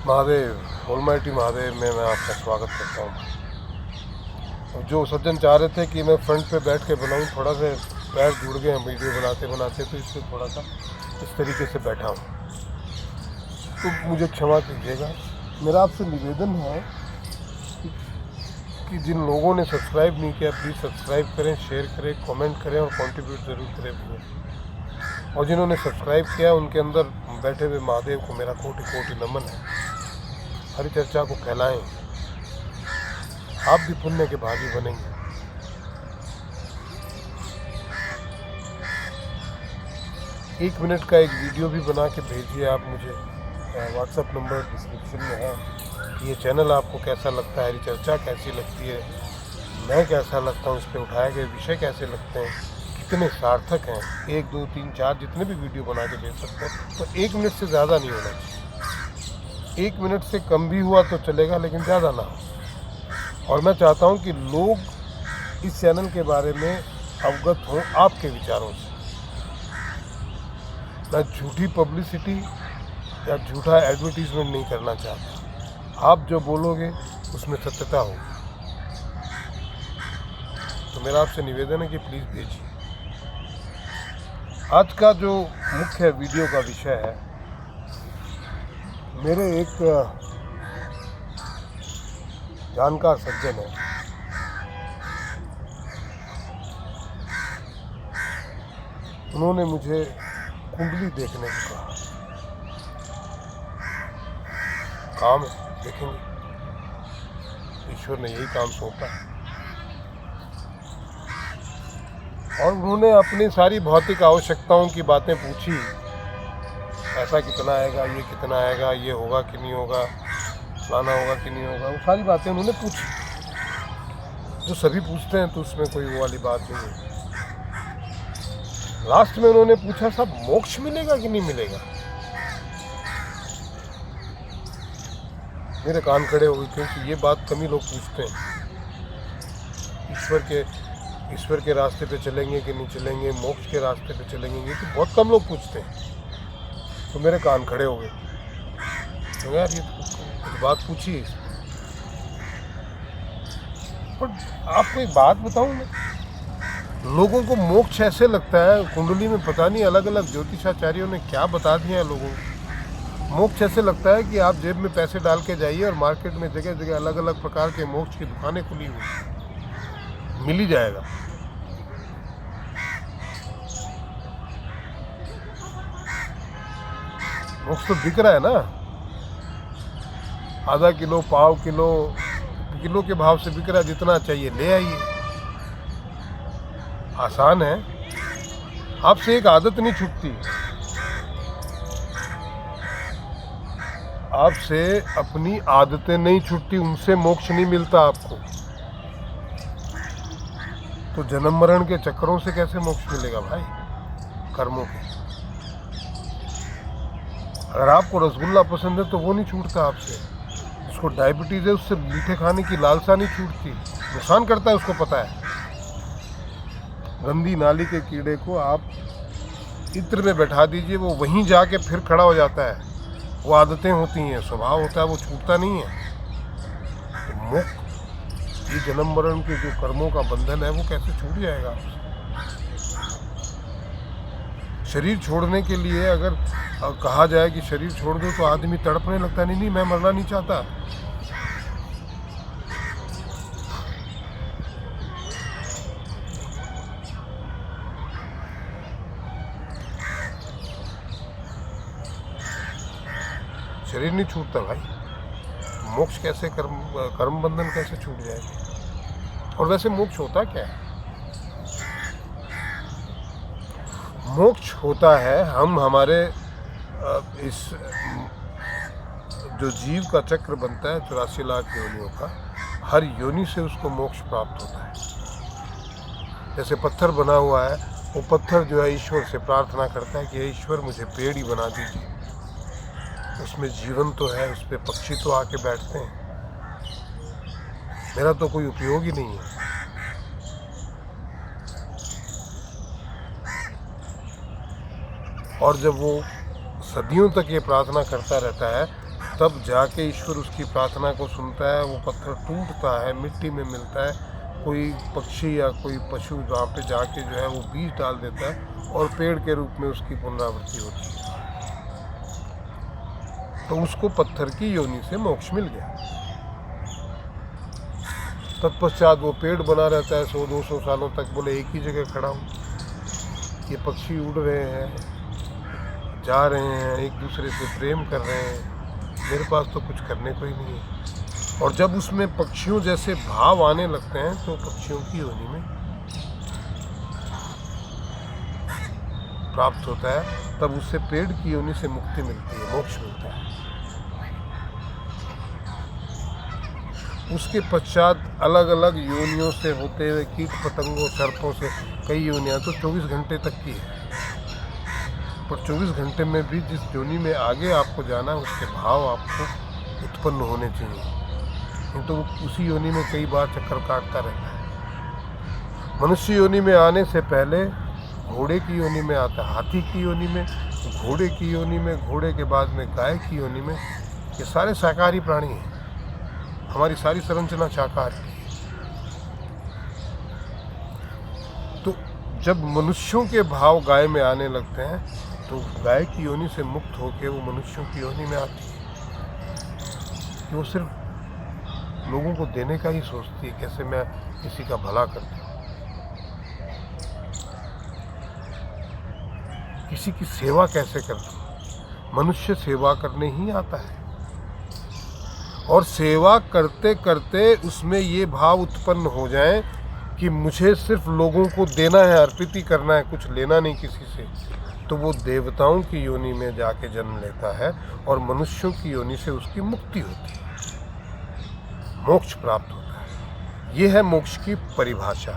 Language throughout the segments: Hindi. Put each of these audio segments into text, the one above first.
महादेव ऑलमाइटी महादेव में मैं आपका स्वागत करता हूँ। जो सज्जन चाह रहे थे कि मैं फ्रंट पे बैठ के बनाऊँ, थोड़ा सा पैर जुड़ गए हैं वीडियो बनाते बनाते, तो इसलिए थोड़ा सा इस तरीके से बैठा हूँ, तो मुझे क्षमा कीजिएगा। मेरा आपसे निवेदन है कि जिन लोगों ने सब्सक्राइब नहीं किया, प्लीज़ सब्सक्राइब करें, शेयर करें, कमेंट करें और कंट्रीब्यूट ज़रूर करें भैया। और जिन्होंने सब्सक्राइब किया उनके अंदर बैठे हुए महादेव को मेरा कोटि कोटि नमन है। हरि चर्चा को फैलाएं, आप भी पुण्य के भागी बनेंगे। एक मिनट का एक वीडियो भी बना के भेजिए आप मुझे, व्हाट्सएप नंबर डिस्क्रिप्शन में है। ये चैनल आपको कैसा लगता है, हरि चर्चा कैसी लगती है, मैं कैसा लगता हूँ, इस पर उठाए गए विषय कैसे लगते हैं, कितने सार्थक हैं। 1 2 3 4 जितने भी वीडियो बना के भेज सकते हैं, तो 1 मिनट से ज़्यादा नहीं होना चाहिए। 1 मिनट से कम भी हुआ तो चलेगा, लेकिन ज़्यादा ना हो। और मैं चाहता हूँ कि लोग इस चैनल के बारे में अवगत हों आपके विचारों से। मैं झूठी पब्लिसिटी या झूठा एडवर्टीजमेंट नहीं करना चाहता। आप जो बोलोगे उसमें सत्यता हो, तो मेरा आपसे निवेदन है कि प्लीज़ भेजिए। आज का जो मुख्य वीडियो का विषय है, मेरे एक जानकार सज्जन है, उन्होंने मुझे कुंडली देखने को कहा। काम है, देखेंगे, ईश्वर ने यही काम सौंपा है। और उन्होंने अपनी सारी भौतिक आवश्यकताओं की बातें पूछी। पैसा कितना आएगा, ये कितना आएगा, ये होगा कि नहीं होगा, फलाना होगा कि नहीं होगा, वो सारी बातें उन्होंने पूछी, जो सभी पूछते हैं, तो उसमें कोई वो वाली बात नहीं है। लास्ट में उन्होंने पूछा, साहब मोक्ष मिलेगा कि नहीं मिलेगा। मेरे कान खड़े हो गए, क्योंकि ये बात कम ही लोग पूछते हैं। ईश्वर के रास्ते पे चलेंगे कि नहीं चलेंगे, मोक्ष के रास्ते पे चलेंगे, ये तो बहुत कम लोग पूछते हैं। तो मेरे कान खड़े हो गए, तो यार ये कुछ बात पूछी है। पर आपको एक बात बताऊं मैं, लोगों को मोक्ष ऐसे लगता है, कुंडली में पता नहीं अलग अलग ज्योतिषाचार्यों ने क्या बता दिया है लोगों को। मोक्ष ऐसे लगता है कि आप जेब में पैसे डाल के जाइए और मार्केट में जगह जगह अलग अलग प्रकार के मोक्ष की दुकानें खुली हुई, मिल ही जाएगा। मोक्ष तो बिक रहा है ना, आधा किलो, पाव किलो, किलो के भाव से बिक रहा है। जितना चाहिए ले आइए, आसान है। आपसे एक आदत नहीं छूटती, आपसे अपनी आदतें नहीं छूटती, उनसे मोक्ष नहीं मिलता आपको। तो जन्म मरण के चक्रों से कैसे मोक्ष मिलेगा भाई, कर्मों के। अगर आपको रसगुल्ला पसंद है तो वो नहीं छूटता आपसे। उसको डायबिटीज़ है, उससे मीठे खाने की लालसा नहीं छूटती, नुकसान करता है, उसको पता है। गंदी नाली के कीड़े को आप इत्र में बैठा दीजिए, वो वहीं जाके फिर खड़ा हो जाता है। वो आदतें होती हैं, स्वभाव होता है, वो छूटता नहीं है। तो मोक्ष, ये जन्म मरण के जो कर्मों का बंधन है, वो कैसे छूट जाएगा। शरीर छोड़ने के लिए अगर कहा जाए कि शरीर छोड़ दो, तो आदमी तड़पने लगता है, नहीं मैं मरना नहीं चाहता। शरीर नहीं छूटता भाई, मोक्ष कैसे, कर्म बंधन कैसे छूट जाएगा। और वैसे मोक्ष होता क्या है? मोक्ष होता है, हम हमारे इस जो जीव का चक्र बनता है 84 लाख योनियों का, हर योनि से उसको मोक्ष प्राप्त होता है। जैसे पत्थर बना हुआ है, वो पत्थर जो है ईश्वर से प्रार्थना करता है कि ईश्वर मुझे पेड़ ही बना दीजिए, उसमें जीवन तो है, उस पर पक्षी तो आके बैठते हैं, मेरा तो कोई उपयोग ही नहीं है। और जब वो सदियों तक ये प्रार्थना करता रहता है तब जाके ईश्वर उसकी प्रार्थना को सुनता है। वो पत्थर टूटता है, मिट्टी में मिलता है, कोई पक्षी या कोई पशु वहाँ पे जाके जो है वो बीज डाल देता है और पेड़ के रूप में उसकी पुनरावृत्ति होती है। तो उसको पत्थर की योनि से मोक्ष मिल गया। तत्पश्चात वो पेड़ बना रहता है 100-200 सालों तक। बोले एक ही जगह खड़ा हूँ, ये पक्षी उड़ रहे हैं, जा रहे हैं, एक दूसरे से प्रेम कर रहे हैं, मेरे पास तो कुछ करने को ही नहीं है। और जब उसमें पक्षियों जैसे भाव आने लगते हैं तो पक्षियों की योनि में प्राप्त होता है, तब उससे पेड़ की योनि से मुक्ति मिलती है, मोक्ष मिलता है। उसके पश्चात अलग अलग योनियों से होते हुए कीट पतंगों सर्पों से कई योनियाँ तो 24 घंटे तक की है। पर 24 घंटे में भी जिस योनि में आगे आपको जाना है उसके भाव आपको उत्पन्न होने चाहिए, नहीं तो उसी योनि में कई बार चक्कर काटता रहता है। मनुष्य योनि में आने से पहले घोड़े की योनि में आता है, हाथी की योनि में, घोड़े की योनि में, घोड़े के बाद में गाय की योनि में। ये सारे शाकाहारी प्राणी हैं, हमारी सारी संरचना शाकाहारी है। तो जब मनुष्यों के भाव गाय में आने लगते हैं तो गाय की योनि से मुक्त होकर वो मनुष्यों की योनि में आती है। वो सिर्फ लोगों को देने का ही सोचती है, कैसे मैं किसी का भला कर दूं, किसी की सेवा कैसे कर दूं। मनुष्य सेवा करने ही आता है और सेवा करते करते उसमें ये भाव उत्पन्न हो जाए कि मुझे सिर्फ लोगों को देना है, अर्पित ही करना है, कुछ लेना नहीं किसी से, तो वो देवताओं की योनि में जाके जन्म लेता है और मनुष्यों की योनि से उसकी मुक्ति होती है, मोक्ष प्राप्त होता है। ये है मोक्ष की परिभाषा।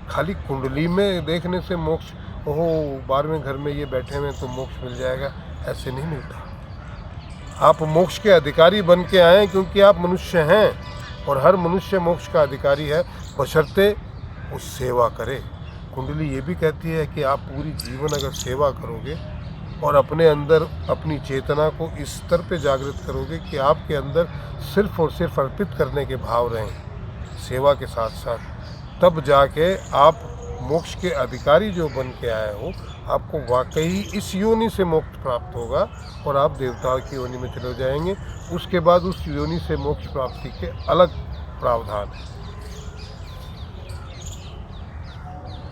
खाली कुंडली में देखने से मोक्ष, ओहो 12वें घर में ये बैठे हुए तो मोक्ष मिल जाएगा, ऐसे नहीं मिलता। आप मोक्ष के अधिकारी बन के आए क्योंकि आप मनुष्य हैं और हर मनुष्य मोक्ष का अधिकारी है, बशर्ते वो सेवा करे। कुंडली ये भी कहती है कि आप पूरी जीवन अगर सेवा करोगे और अपने अंदर अपनी चेतना को इस स्तर पे जागृत करोगे कि आपके अंदर सिर्फ और सिर्फ अर्पित करने के भाव रहें सेवा के साथ साथ, तब जाके आप मोक्ष के अधिकारी जो बन के आए हो, आपको वाकई इस योनि से मोक्ष प्राप्त होगा और आप देवताओं की योनि में चले जाएंगे। उसके बाद उस योनि से मोक्ष प्राप्ति के अलग प्रावधान है।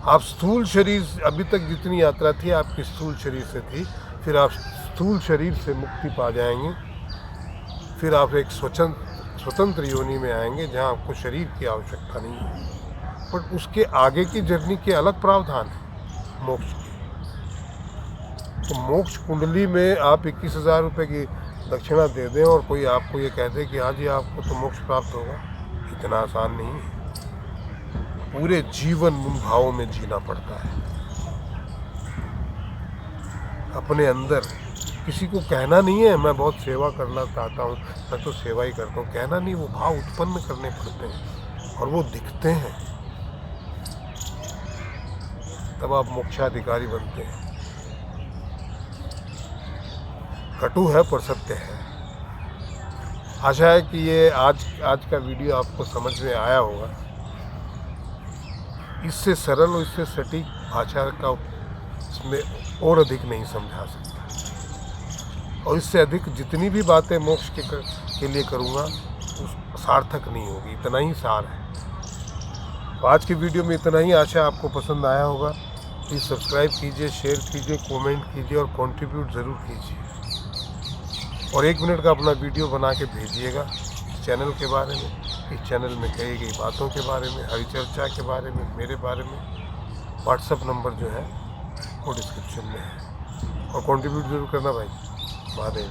आप स्थूल शरीर, अभी तक जितनी यात्रा थी आपकी स्थूल शरीर से थी, फिर आप स्थूल शरीर से मुक्ति पा जाएंगे। फिर आप एक स्वतंत्र योनि में आएंगे जहां आपको शरीर की आवश्यकता नहीं है, पर उसके आगे की जर्नी के अलग प्रावधान है मोक्ष के। तो मोक्ष कुंडली में आप 21,000 रुपये की दक्षिणा दे दें और कोई आपको ये कह दे कि हाँ जी आपको तो मोक्ष प्राप्त होगा, इतना आसान नहीं है। पूरे जीवन उन भावों में जीना पड़ता है। अपने अंदर किसी को कहना नहीं है मैं बहुत सेवा करना चाहता हूँ, मैं तो सेवा ही करता हूँ, कहना नहीं, वो भाव उत्पन्न करने पड़ते हैं और वो दिखते हैं, तब आप मोक्षाधिकारी बनते हैं। कटु है पर सत्य है। आशा है कि ये आज का वीडियो आपको समझ में आया होगा। इससे सरल और इससे सटीक भाषा का इसमें और अधिक नहीं समझा सकता, और इससे अधिक जितनी भी बातें मोक्ष के लिए करूँगा उस सार्थक नहीं होगी। इतना ही सार है। तो आज की वीडियो में इतना ही। आशा आपको पसंद आया होगा। प्लीज़ सब्सक्राइब कीजिए, शेयर कीजिए, कमेंट कीजिए और कंट्रीब्यूट ज़रूर कीजिए। और 1 मिनट का अपना वीडियो बना के भेजिएगा इस चैनल के बारे में, इस चैनल में कही गई बातों के बारे में, हरिचर्चा के बारे में, मेरे बारे में। व्हाट्सएप नंबर जो है वो डिस्क्रिप्शन में है। और कंट्रीब्यूट जरूर करना भाई। महादेव।